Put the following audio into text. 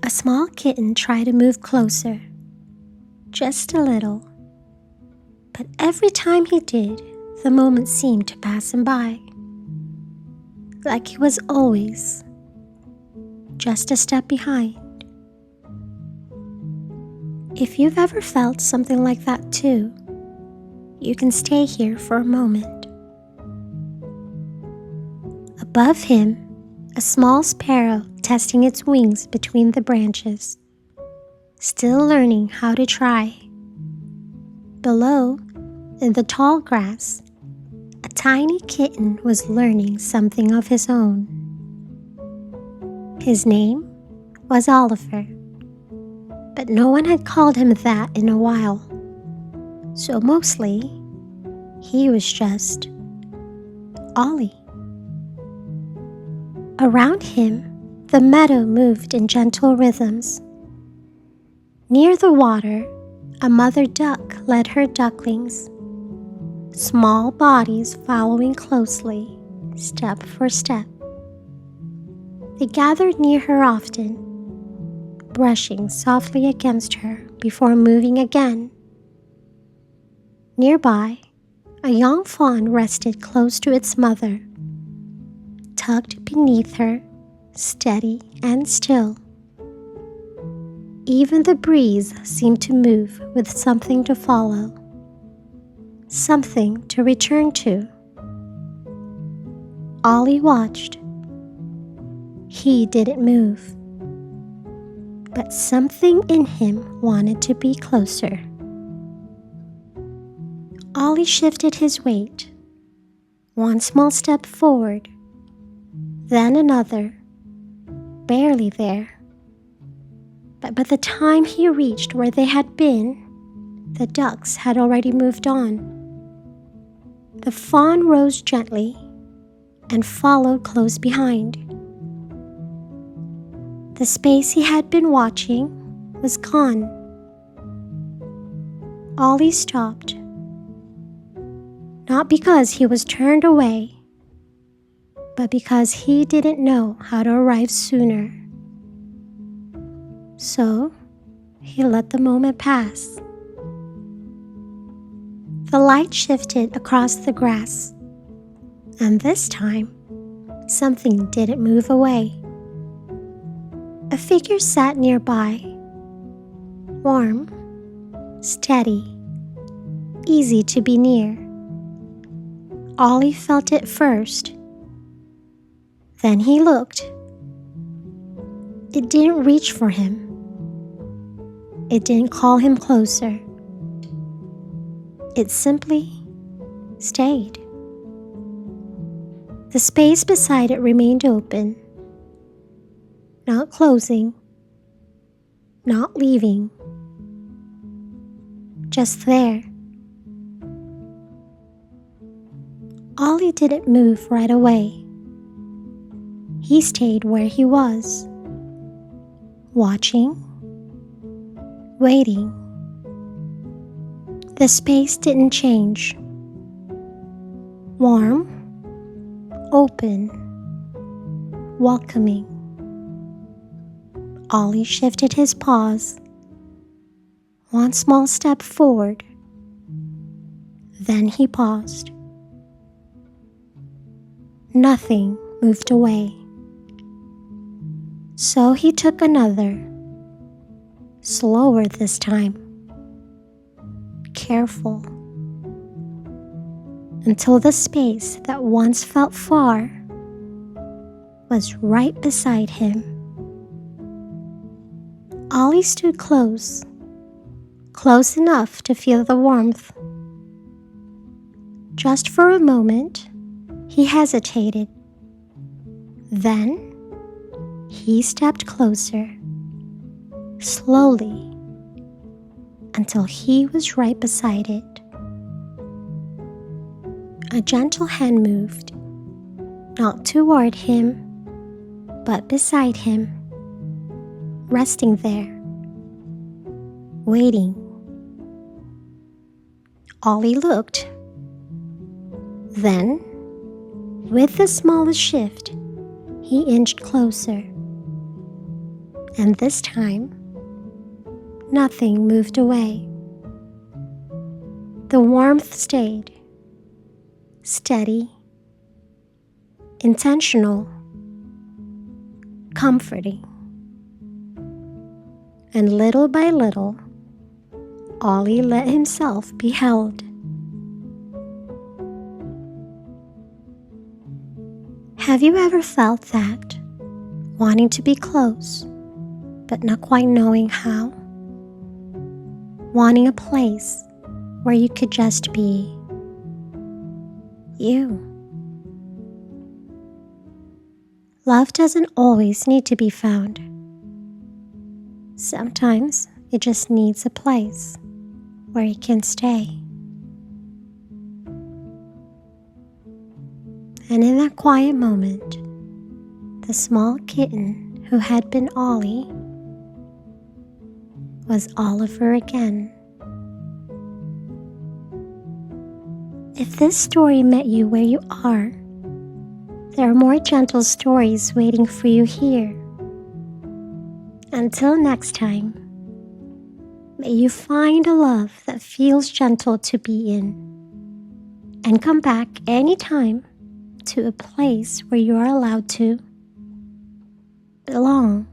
A small kitten tried to move closer, just a little, but every time he did, the moment seemed to pass him by, like he was always just a step behind. If you've ever felt something like that too, you can stay here for a moment. Above him, a small sparrow testing its wings between the branches, still learning how to try. Below, in the tall grass, a tiny kitten was learning something of his own. His name was Oliver, but no one had called him that in a while, so mostly he was just Ollie. Around him, the meadow moved in gentle rhythms. Near the water, a mother duck led her ducklings, small bodies following closely, step for step. They gathered near her often, brushing softly against her before moving again. Nearby, a young fawn rested close to its mother, tucked beneath her, steady and still. Even the breeze seemed to move with something to follow, something to return to. Ollie watched. He didn't move, but something in him wanted to be closer. Ollie shifted his weight, one small step forward, then another, barely there. But by the time he reached where they had been, the ducks had already moved on. The fawn rose gently and followed close behind. The space he had been watching was gone. Ollie stopped, not because he was turned away, but because he didn't know how to arrive sooner. So he let the moment pass. The light shifted across the grass, and this time, something didn't move away. A figure sat nearby, warm, steady, easy to be near. Ollie felt it first. Then he looked. It didn't reach for him. It didn't call him closer. It simply stayed. The space beside it remained open, not closing, not leaving, just there. Ollie didn't move right away. He stayed where he was, watching, waiting. The space didn't change. Warm, open, welcoming. Ollie shifted his paws, one small step forward. Then he paused. Nothing moved away. So he took another, slower this time, careful, until the space that once felt far was right beside him. Ollie stood close enough to feel the warmth. Just for a moment, he hesitated. Then, he stepped closer, slowly, until he was right beside it. A gentle hand moved, not toward him, but beside him, resting there, waiting. Ollie looked. Then, with the smallest shift, he inched closer. And this time, nothing moved away. The warmth stayed, steady, intentional, comforting. And little by little, Ollie let himself be held. Have you ever felt that? Wanting to be close, but not quite knowing how? Wanting a place where you could just be you. Love doesn't always need to be found. Sometimes it just needs a place where it can stay. And in that quiet moment, the small kitten who had been Ollie was Oliver again. If this story met you where you are, there are more gentle stories waiting for you here. Until next time, may you find a love that feels gentle to be in, and come back anytime to a place where you are allowed to belong.